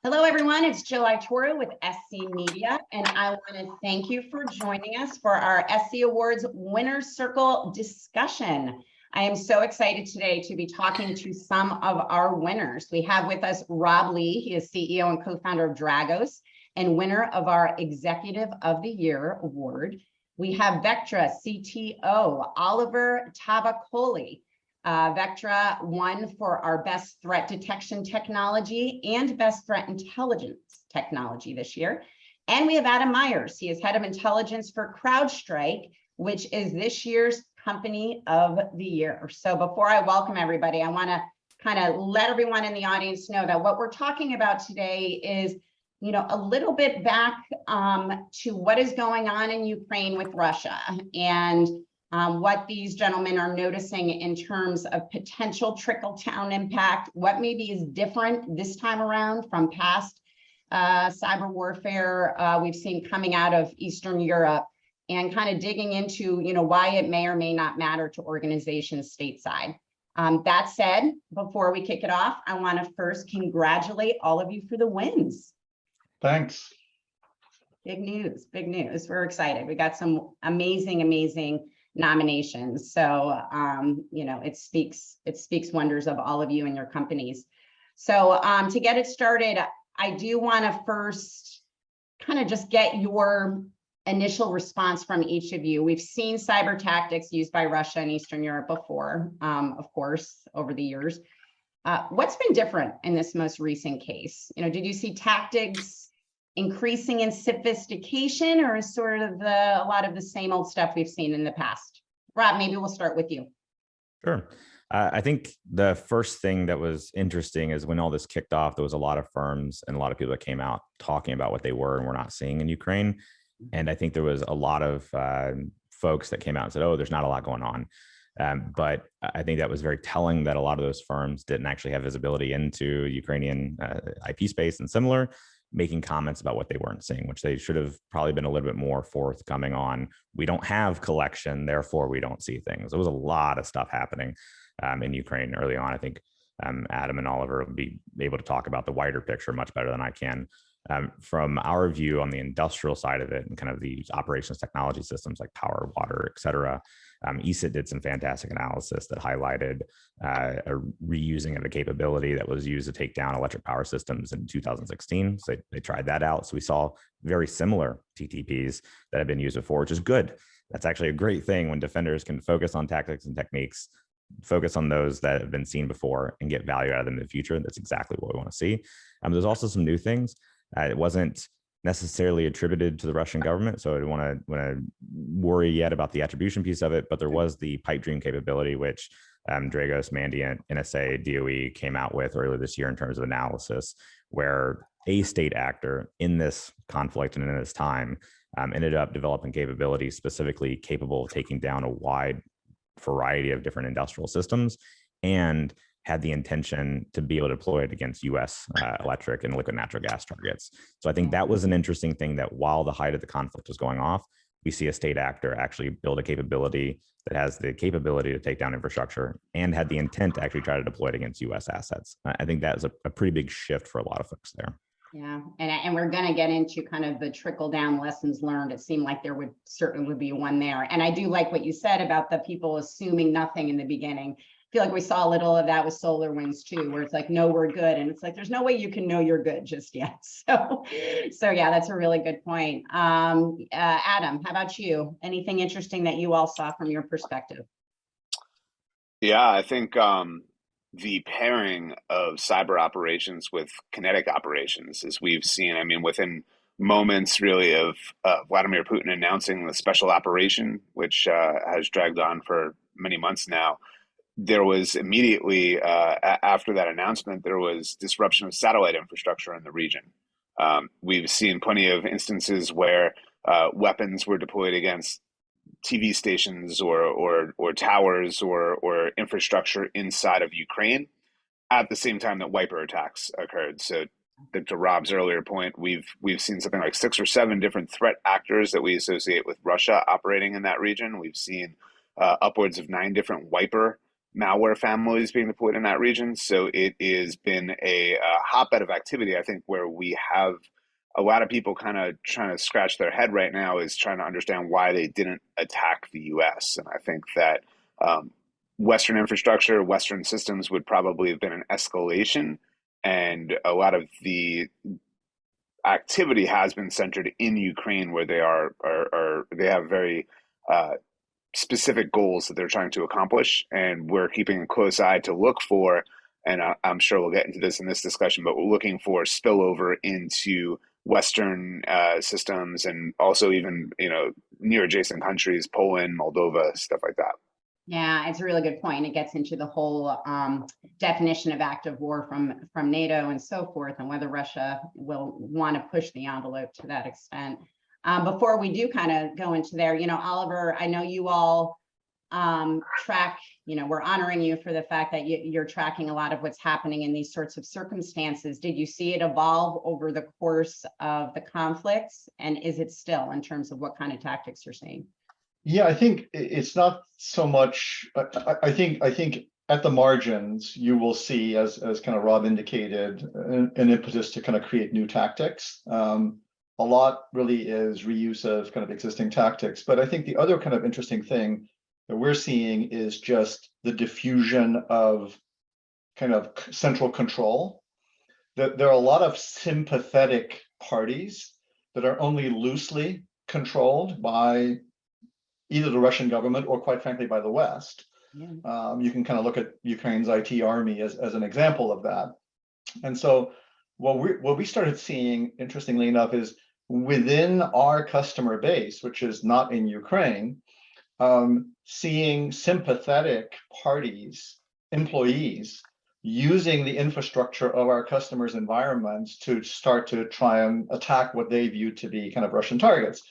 Hello, everyone. It's Torre with SC Media, and I want to thank you for joining us for our SC Awards Winner's Circle discussion. I am so excited today to be talking to some of our winners. We have with us Rob Lee. He is CEO and co-founder of Dragos and winner of our Executive of the Year award. We have Vectra CTO, Oliver Tavakoli. Vectra won for our best threat detection technology and best threat intelligence technology this year. And we have Adam Meyers. He is head of intelligence for CrowdStrike, which is this year's company of the year. So before I welcome everybody, I want to kind of let everyone in the audience know that what we're talking about today is, a little bit back to what is going on in Ukraine with Russia and what these gentlemen are noticing in terms of potential trickle-down impact, what maybe is different this time around from past cyber warfare we've seen coming out of Eastern Europe, and kind of digging into, why it may or may not matter to organizations stateside. That said, before we kick it off, I want to first congratulate all of you for the wins. Thanks. Big news, big news. We're excited. We got some amazing nominations. So, it speaks wonders of all of you and your companies. So to get it started, I do want to first kind of just get your initial response from each of you. We've seen cyber tactics used by Russia and Eastern Europe before, of course, over the years. What's been different in this most recent case? Did you see tactics increasing in sophistication, or is sort of a lot of the same old stuff we've seen in the past? Rob, maybe we'll start with you. Sure. I think the first thing that was interesting is when all this kicked off, there was a lot of firms and a lot of people that came out talking about what they were and were not seeing in Ukraine. And I think there was a lot of folks that came out and said, oh, there's not a lot going on. But I think that was very telling that a lot of those firms didn't actually have visibility into Ukrainian IP space and similar, making comments about what they weren't seeing, which they should have probably been a little bit more forthcoming on. We don't have collection, therefore we don't see things. There was a lot of stuff happening in Ukraine early on. I think Adam and Oliver will be able to talk about the wider picture much better than I can. From our view on the industrial side of it and kind of the operations technology systems like power, water, et cetera, ESIT did some fantastic analysis that highlighted a reusing of a capability that was used to take down electric power systems in 2016. So they tried that out. So we saw very similar TTPs that have been used before, which is good. That's actually a great thing when defenders can focus on tactics and techniques, focus on those that have been seen before and get value out of them in the future. That's exactly what we want to see. There's also some new things. It wasn't necessarily attributed to the Russian government, so I don't want to worry yet about the attribution piece of it, but there was the pipe dream capability, which Dragos, Mandiant, NSA, DOE came out with earlier this year in terms of analysis, where a state actor in this conflict and in this time ended up developing capabilities specifically capable of taking down a wide variety of different industrial systems, and had the intention to be able to deploy it against U.S. electric and liquid natural gas targets. So I think that was an interesting thing, that while the height of the conflict was going off, we see a state actor actually build a capability that has the capability to take down infrastructure and had the intent to actually try to deploy it against U.S. assets. I think that is a pretty big shift for a lot of folks there. Yeah, and we're going to get into kind of the trickle down lessons learned. It seemed like there would certainly be one there. And I do like what you said about the people assuming nothing in the beginning. I feel like we saw a little of that with SolarWinds too, where it's like, no, we're good. And it's like, there's no way you can know you're good just yet. So yeah, that's a really good point. Adam, how about you? Anything interesting that you all saw from your perspective? Yeah, I think the pairing of cyber operations with kinetic operations, as we've seen, within moments really of Vladimir Putin announcing the special operation, which has dragged on for many months now, there was immediately, after that announcement, there was disruption of satellite infrastructure in the region. We've seen plenty of instances where weapons were deployed against TV stations or towers or infrastructure inside of Ukraine at the same time that wiper attacks occurred. So to Rob's earlier point, we've seen something like 6 or 7 different threat actors that we associate with Russia operating in that region. We've seen upwards of 9 different wiper malware families being deployed in that region. So it has been a hotbed of activity, I think, where we have a lot of people kind of trying to scratch their head right now is trying to understand why they didn't attack the US. And I think that Western infrastructure, Western systems would probably have been an escalation. And a lot of the activity has been centered in Ukraine, where they have very specific goals that they're trying to accomplish, and we're keeping a close eye to look for. And I'm sure we'll get into this in this discussion, but we're looking for spillover into Western systems, and also even near adjacent countries, Poland, Moldova, stuff like that. Yeah, it's a really good point. It gets into the whole definition of active war from NATO and so forth, and whether Russia will want to push the envelope to that extent. Before we do kind of go into there, Oliver, I know you all track, we're honoring you for the fact that you're tracking a lot of what's happening in these sorts of circumstances. Did you see it evolve over the course of the conflicts? And is it still, in terms of what kind of tactics you're seeing? Yeah, I think it's not so much. I think at the margins you will see, as kind of Rob indicated, an impetus to kind of create new tactics. A lot really is reuse of kind of existing tactics, but I think the other kind of interesting thing that we're seeing is just the diffusion of kind of central control. That there are a lot of sympathetic parties that are only loosely controlled by either the Russian government or, quite frankly, by the West. Yeah. You can kind of look at Ukraine's IT army as an example of that. And so what we started seeing, interestingly enough, is within our customer base, which is not in Ukraine, seeing sympathetic parties, employees, using the infrastructure of our customers' environments to start to try and attack what they view to be kind of Russian targets.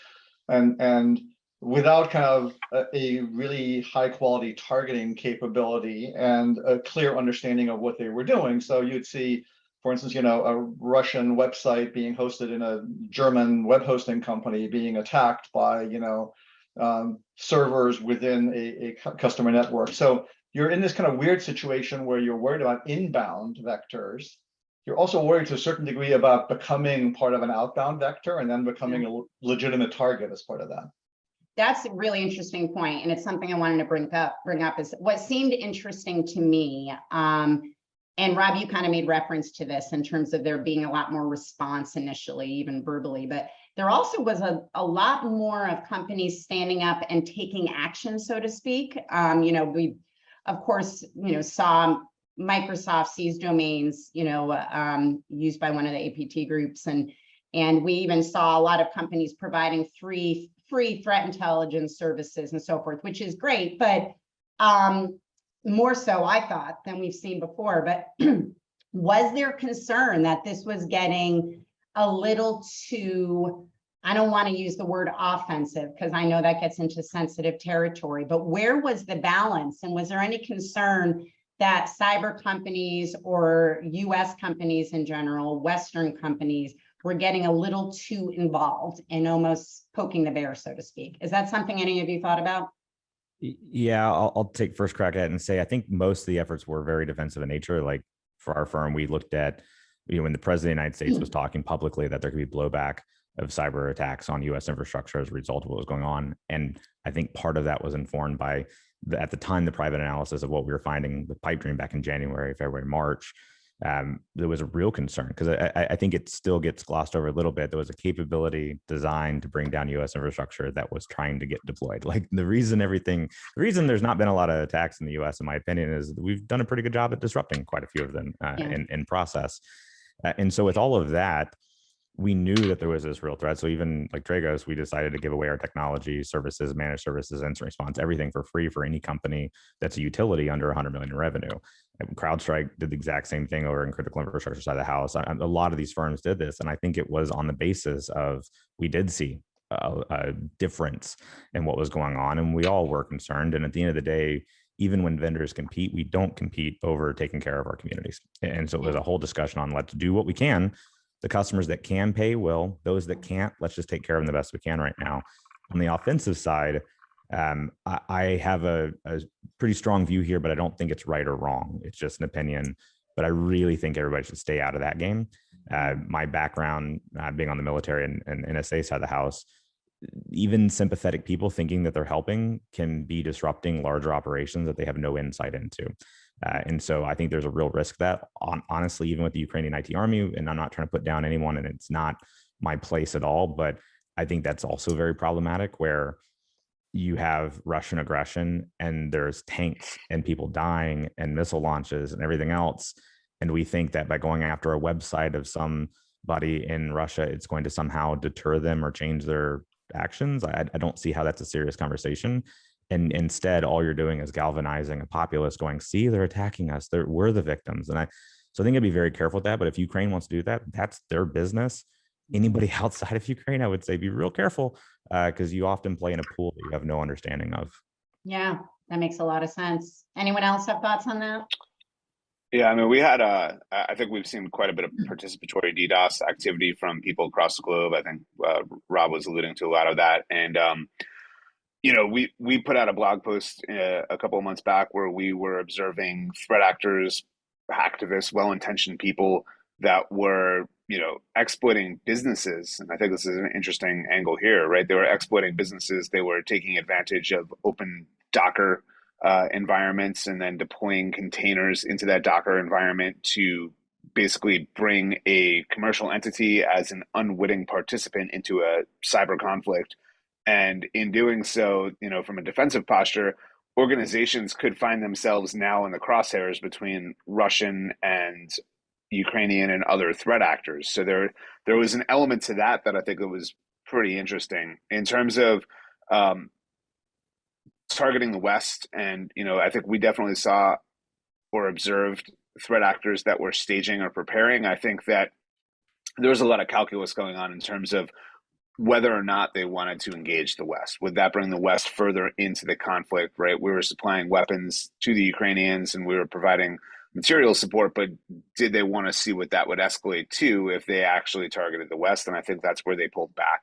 And without kind of a really high quality targeting capability and a clear understanding of what they were doing. So you'd see, for instance, a Russian website being hosted in a German web hosting company being attacked by, servers within a customer network. So you're in this kind of weird situation where you're worried about inbound vectors. You're also worried to a certain degree about becoming part of an outbound vector and then becoming a legitimate target as part of that. That's a really interesting point, and it's something I wanted to bring up is what seemed interesting to me. And Rob, you kind of made reference to this in terms of there being a lot more response initially, even verbally, but there also was a lot more of companies standing up and taking action, so to speak. We, of course, saw Microsoft seize domains, used by one of the APT groups, and we even saw a lot of companies providing free threat intelligence services and so forth, which is great, but more so, I thought, than we've seen before. But was there concern that this was getting a little too, I don't want to use the word offensive because I know that gets into sensitive territory, but where was the balance? And was there any concern that cyber companies or US companies in general, Western companies, were getting a little too involved and almost poking the bear, so to speak? Is that something any of you thought about? Yeah, I'll take first crack at it and say, I think most of the efforts were very defensive in nature. Like for our firm, we looked at, when the president of the United States was talking publicly that there could be blowback of cyber attacks on US infrastructure as a result of what was going on. And I think part of that was informed by, at the time, the private analysis of what we were finding with Pipe Dream back in January, February, March. There was a real concern because I think it still gets glossed over a little bit. There was a capability designed to bring down US infrastructure that was trying to get deployed. Like the reason there's not been a lot of attacks in the US, in my opinion, is we've done a pretty good job at disrupting quite a few of them in process. And so with all of that, we knew that there was this real threat. So even like Dragos, we decided to give away our technology, services, managed services, incident response, everything for free for any company that's a utility under 100 million in revenue. And CrowdStrike did the exact same thing over in critical infrastructure side of the house. A lot of these firms did this. And I think it was on the basis of, we did see a difference in what was going on. And we all were concerned. And at the end of the day, even when vendors compete, we don't compete over taking care of our communities. And so it was a whole discussion on let's do what we can. The customers that can pay will. Those that can't, let's just take care of them the best we can right now. On the offensive side, I have a pretty strong view here, but I don't think it's right or wrong. It's just an opinion. But I really think everybody should stay out of that game. My background being on the military and NSA side of the house, even sympathetic people thinking that they're helping can be disrupting larger operations that they have no insight into. And so I think there's a real risk that, honestly, even with the Ukrainian IT army, and I'm not trying to put down anyone, and it's not my place at all, but I think that's also very problematic, where you have Russian aggression and there's tanks and people dying and missile launches and everything else. And we think that by going after a website of somebody in Russia, it's going to somehow deter them or change their actions. I don't see how that's a serious conversation. And instead, all you're doing is galvanizing a populace going, see, they're attacking us. We're the victims. So I think I'd be very careful with that. But if Ukraine wants to do that, that's their business. Anybody outside of Ukraine, I would say be real careful, because you often play in a pool that you have no understanding of. Yeah, that makes a lot of sense. Anyone else have thoughts on that? Yeah, I mean, I think we've seen quite a bit of participatory DDoS activity from people across the globe. I think Rob was alluding to a lot of that. And, we put out a blog post a couple of months back where we were observing threat actors, hacktivists, well-intentioned people that were, exploiting businesses. And I think this is an interesting angle here, right? They were exploiting businesses. They were taking advantage of open Docker environments and then deploying containers into that Docker environment to basically bring a commercial entity as an unwitting participant into a cyber conflict. And in doing so, from a defensive posture, organizations could find themselves now in the crosshairs between Russian and Ukrainian and other threat actors. So there was an element to that I think it was pretty interesting in terms of targeting the West. And, I think we definitely saw or observed threat actors that were staging or preparing. I think that there was a lot of calculus going on in terms of whether or not they wanted to engage the West. Would that bring the West further into the conflict, right? We were supplying weapons to the Ukrainians and we were providing material support, but did they want to see what that would escalate to if they actually targeted the West? And I think that's where they pulled back.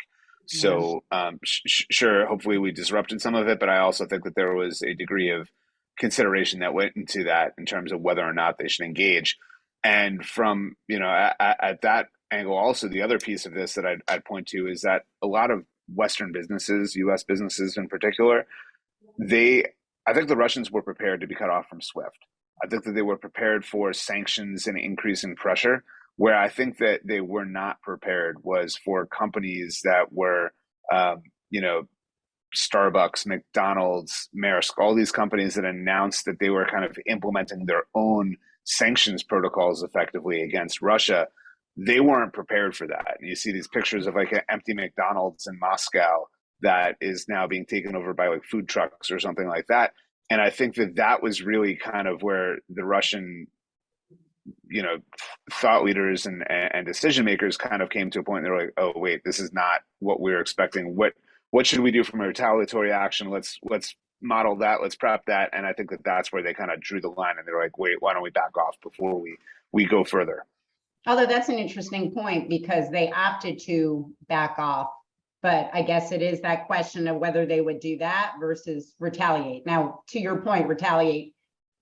So sure, hopefully we disrupted some of it, but I also think that there was a degree of consideration that went into that in terms of whether or not they should engage. And from, at that angle, also the other piece of this that I'd point to is that a lot of Western businesses, US businesses in particular, I think the Russians were prepared to be cut off from SWIFT. I think that they were prepared for sanctions and increase in pressure. Where I think that they were not prepared was for companies that were, Starbucks, McDonald's, Maersk, all these companies that announced that they were kind of implementing their own sanctions protocols effectively against Russia. They weren't prepared for that. And you see these pictures of like an empty McDonald's in Moscow that is now being taken over by like food trucks or something like that. And I think that was really kind of where the Russian thought leaders and decision makers kind of came to a point. They're like, oh wait, this is not what we're expecting. What should we do from a retaliatory action? Let's model that. Let's prep that. And I think that's where they kind of drew the line. And they're like, wait, why don't we back off before we go further? Although that's an interesting point because they opted to back off. But I guess it is that question of whether they would do that versus retaliate. Now, to your point, retaliate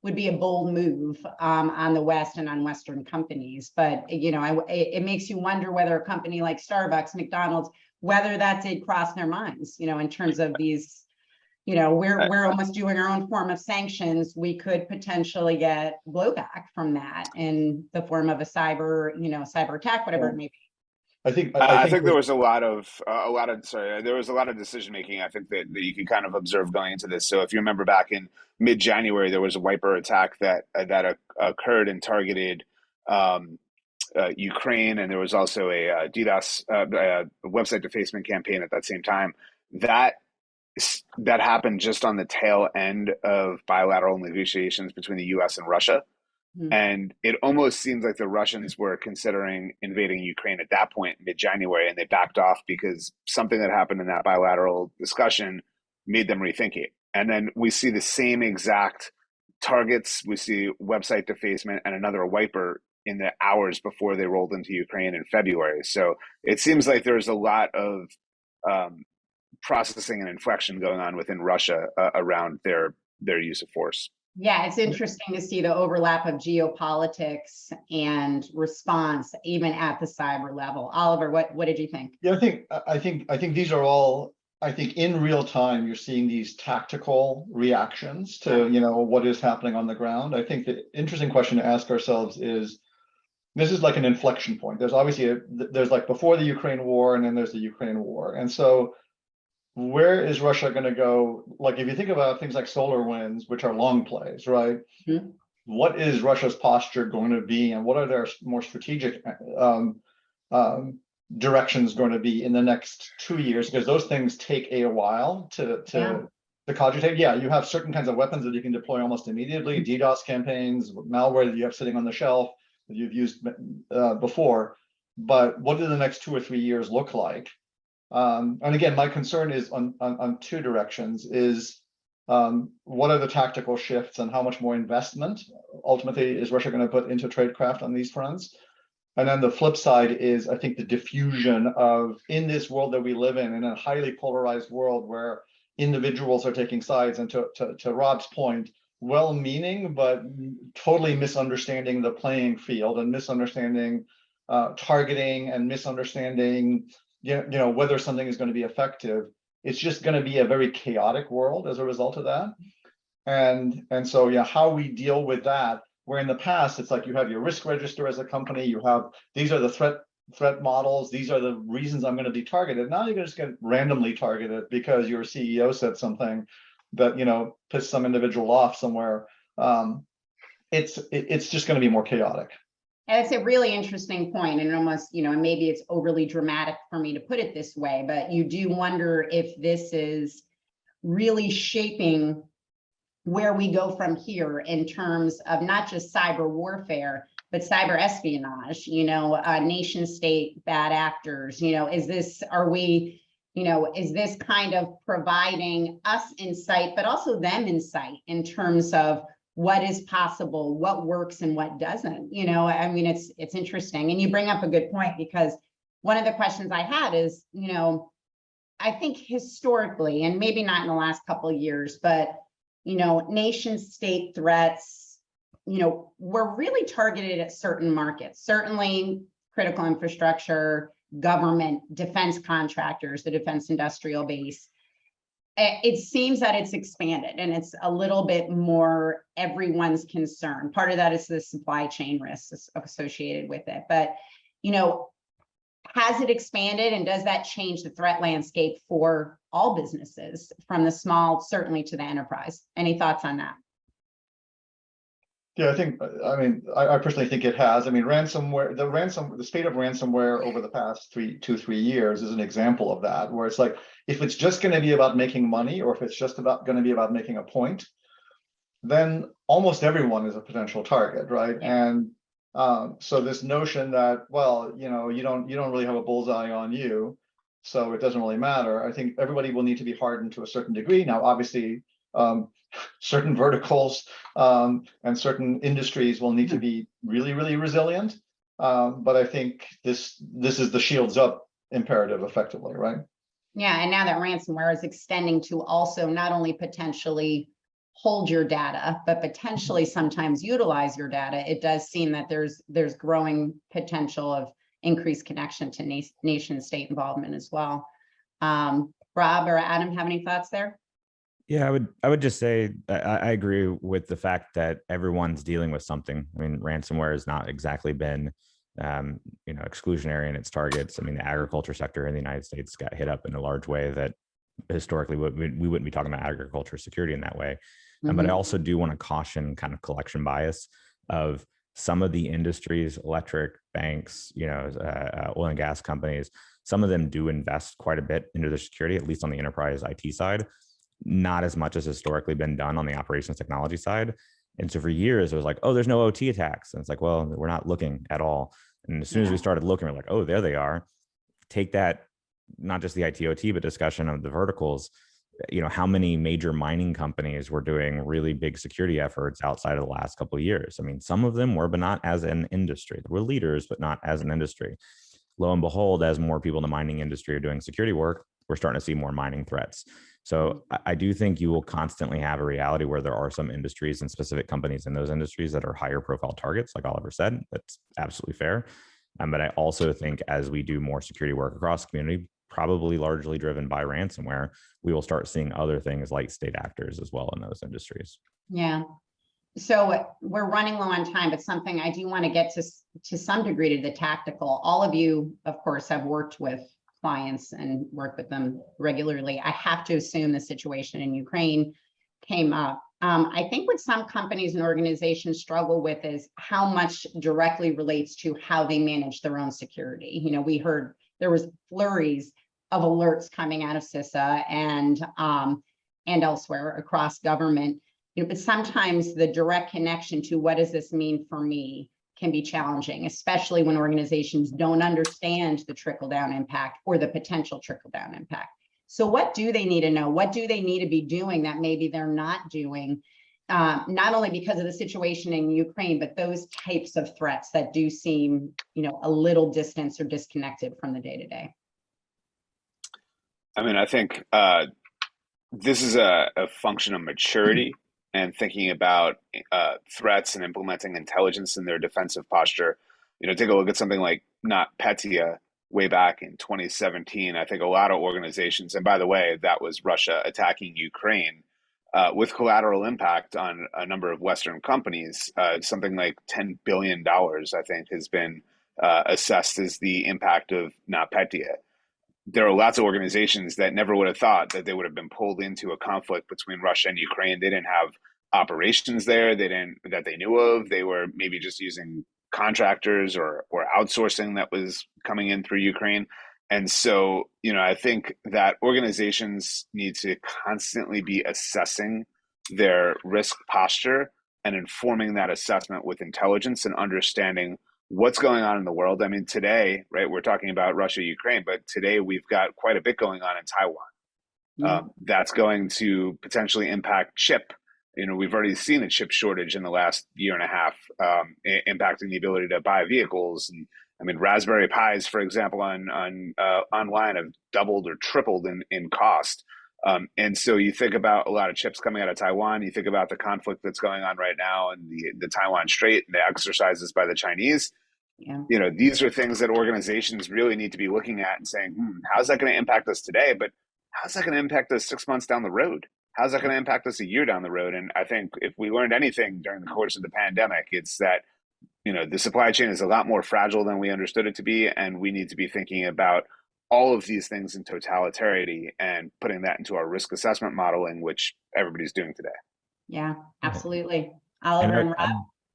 would be a bold move on the West and on Western companies. But, it makes you wonder whether a company like Starbucks, McDonald's, whether that did cross their minds, in terms of these, we're almost doing our own form of sanctions. We could potentially get blowback from that in the form of a cyber attack, whatever it may be. I think there was a lot of decision making. I think that you can kind of observe going into this. So if you remember back in mid-January, there was a wiper attack that occurred and targeted Ukraine, and there was also a DDoS website defacement campaign at that same time. That happened just on the tail end of bilateral negotiations between the U.S. and Russia. And it almost seems like the Russians were considering invading Ukraine at that point, mid-January, and they backed off because something that happened in that bilateral discussion made them rethink it. And then we see the same exact targets. We see website defacement and another wiper in the hours before they rolled into Ukraine in February. So it seems like there's a lot of processing and inflection going on within Russia around their use of force. Yeah, it's interesting to see the overlap of geopolitics and response, even at the cyber level. Oliver, what did you think? Yeah, I think these are all, I think in real time, you're seeing these tactical reactions to, what is happening on the ground. I think the interesting question to ask ourselves is, this is like an inflection point. There's obviously, there's like before the Ukraine war, and then there's the Ukraine war. And so where is Russia going to go? Like, if you think about things like SolarWinds, which are long plays, right? Mm-hmm. What is Russia's posture going to be, and what are their more strategic directions going to be in the next 2 years? Because those things take a while to cogitate. Yeah, you have certain kinds of weapons that you can deploy almost immediately, DDoS campaigns, malware that you have sitting on the shelf that you've used before. But what do the next 2 or 3 years look like? And again, my concern is on two directions: is what are the tactical shifts, and how much more investment ultimately is Russia going to put into tradecraft on these fronts? And then the flip side is, I think, the diffusion of, in this world that we live in a highly polarized world where individuals are taking sides, and to Rob's point, well-meaning but totally misunderstanding the playing field, and misunderstanding targeting, and misunderstanding whether something is going to be effective. It's just going to be a very chaotic world as a result of that. And so, yeah, how we deal with that, where in the past it's like you have your risk register as a company, you have, these are the threat models, these are the reasons I'm going to be targeted. Now you're going to just get randomly targeted because your CEO said something that pissed some individual off somewhere. It's just going to be more chaotic. And it's a really interesting point, and almost, and maybe it's overly dramatic for me to put it this way, but you do wonder if this is really shaping where we go from here in terms of not just cyber warfare, but cyber espionage, nation state bad actors. Is this kind of providing us insight, but also them insight in terms of what is possible, what works and what doesn't? It's interesting. And you bring up a good point, because one of the questions I had is, I think historically, and maybe not in the last couple of years, but, nation state threats, were really targeted at certain markets, certainly critical infrastructure, government, defense contractors, the defense industrial base. It seems that it's expanded, and it's a little bit more everyone's concern. Part of that is the supply chain risks associated with it. But, has it expanded, and does that change the threat landscape for all businesses, from the small, certainly, to the enterprise? Any thoughts on that? Yeah, I personally think it has. Ransomware, the state of ransomware over the past 3 years is an example of that, where it's like, if it's just going to be about making money, or if it's just going to be about making a point, then almost everyone is a potential target, right? Yeah. And so this notion that, well, you don't really have a bullseye on you, so it doesn't really matter. I think everybody will need to be hardened to a certain degree. Now, obviously, certain verticals and certain industries will need to be really, really resilient. But I think this is the shields up imperative, effectively, right? Yeah, and now that ransomware is extending to also not only potentially hold your data, but potentially sometimes utilize your data, it does seem that there's growing potential of increased connection to nation state involvement as well. Rob or Adam, have any thoughts there? Yeah, I would just say I agree with the fact that everyone's dealing with something. Ransomware has not exactly been exclusionary in its targets. The agriculture sector in the United States got hit up in a large way that historically we wouldn't be talking about agriculture security in that way. But I also do want to caution kind of collection bias of some of the industries, electric, banks, oil and gas companies. Some of them do invest quite a bit into their security, at least on the enterprise IT side. Not as much as historically been done on the operations technology side. And so for years, it was like, oh, there's no OT attacks. And it's like, well, we're not looking at all. And as soon as we started looking, we're like, oh, there they are. Take that, not just the IT OT, but discussion of the verticals. How many major mining companies were doing really big security efforts outside of the last couple of years? Some of them were, but not as an industry. They were leaders, but not as an industry. Lo and behold, as more people in the mining industry are doing security work, we're starting to see more mining threats. So I do think you will constantly have a reality where there are some industries and specific companies in those industries that are higher profile targets, like Oliver said. That's absolutely fair. But I also think as we do more security work across the community, probably largely driven by ransomware, we will start seeing other things like state actors as well in those industries. Yeah. So we're running low on time, but something I do want to get to some degree to the tactical. All of you, of course, have worked with clients and work with them regularly. I have to assume the situation in Ukraine came up. I think what some companies and organizations struggle with is how much directly relates to how they manage their own security. You know, we heard there was flurries of alerts coming out of CISA and elsewhere across government. You know, but sometimes the direct connection to what does this mean for me can be challenging, especially when organizations don't understand the trickle-down impact or the potential trickle-down impact. So what do they need to know? What do they need to be doing that maybe they're not doing, not only because of the situation in Ukraine, but those types of threats that do seem, you know, a little distant or disconnected from the day-to-day? I mean, I think this is a function of maturity and thinking about threats and implementing intelligence in their defensive posture. You know, take a look at something like NotPetya way back in 2017. I think a lot of organizations, and by the way, that was Russia attacking Ukraine with collateral impact on a number of Western companies. Something like $10 billion, I think, has been assessed as the impact of NotPetya. There are lots of organizations that never would have thought that they would have been pulled into a conflict between Russia and Ukraine. They didn't have operations there. That they knew of. They were maybe just using contractors or outsourcing that was coming in through Ukraine. And so, you know, I think that organizations need to constantly be assessing their risk posture and informing that assessment with intelligence and understanding what's going on in the world. I mean, today, right, we're talking about Russia, Ukraine, but today we've got quite a bit going on in Taiwan. That's going to potentially impact chip. You know, we've already seen a chip shortage in the last year and a half, impacting the ability to buy vehicles. And I mean, Raspberry Pis, for example, online have doubled or tripled in cost. And so you think about a lot of chips coming out of Taiwan. You think about the conflict that's going on right now in the Taiwan Strait and the exercises by the Chinese. Yeah. You know, these are things that organizations really need to be looking at and saying, how's that going to impact us today? But how's that going to impact us 6 months down the road? How's that going to impact us a year down the road? And I think if we learned anything during the course of the pandemic, it's that, you know, the supply chain is a lot more fragile than we understood it to be. And we need to be thinking about all of these things in totality and putting that into our risk assessment modeling, which everybody's doing today. Yeah, absolutely. Oliver and Rob?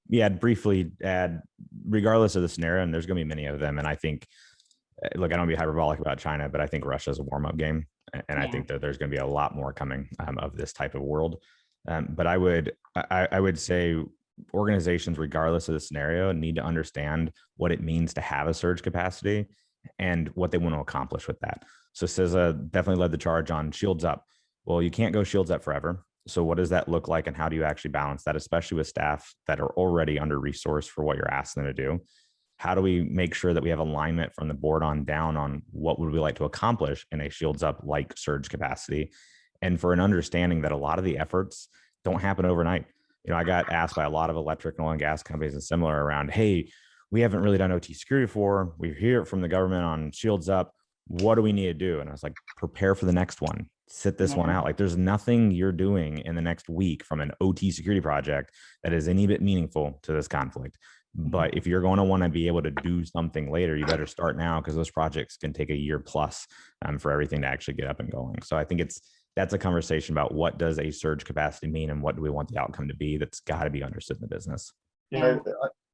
Yeah, I'd briefly add, regardless of the scenario, and there's going to be many of them, and I think, look, I don't want to be hyperbolic about China, but I think Russia is a warm-up game, and I think that there's going to be a lot more coming of this type of world. But I would say organizations, regardless of the scenario, need to understand what it means to have a surge capacity and what they want to accomplish with that. So CISA definitely led the charge on shields up. Well, you can't go shields up forever. So what does that look like, and how do you actually balance that, especially with staff that are already under-resourced for what you're asking them to do? How do we make sure that we have alignment from the board on down on what would we like to accomplish in a shields up like surge capacity? And for an understanding that a lot of the efforts don't happen overnight. You know, I got asked by a lot of electric and oil and gas companies and similar around, hey, we haven't really done OT security before. We hear it from the government on shields up. What do we need to do? And I was like, prepare for the next one. Sit this one out. Like, there's nothing you're doing in the next week from an OT security project that is any bit meaningful to this conflict. But if you're going to want to be able to do something later, you better start now, because those projects can take a year plus for everything to actually get up and going. So I think that's a conversation about what does a surge capacity mean and what do we want the outcome to be. That's got to be understood in the business. Yeah,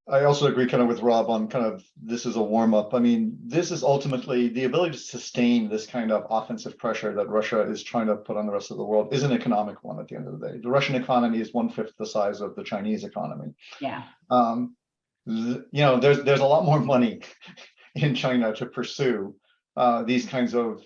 I also agree kind of with Rob on kind of this is a warm up. I mean, this is ultimately the ability to sustain this kind of offensive pressure that Russia is trying to put on the rest of the world is an economic one at the end of the day. The Russian economy is 1/5 the size of the Chinese economy. Yeah. You know, there's a lot more money in China to pursue these kinds of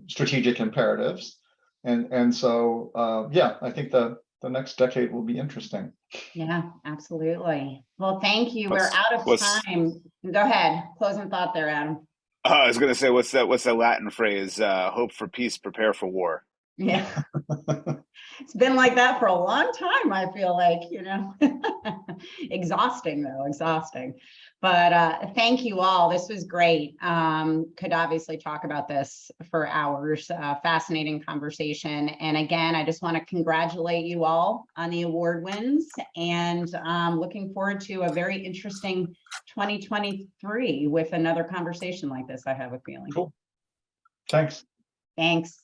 strategic imperatives. And so, yeah, I think the next decade will be interesting. Yeah, absolutely. Well, thank you. We're out of time. Go ahead. Closing thought there, Adam. I was going to say, what's that? What's the Latin phrase? Hope for peace, prepare for war. Yeah. It's been like that for a long time, I feel like, exhausting though, exhausting. But thank you all. This was great. Could obviously talk about this for hours. Fascinating conversation. And again, I just want to congratulate you all on the award wins, and looking forward to a very interesting 2023 with another conversation like this, I have a feeling. Cool. Thanks. Thanks.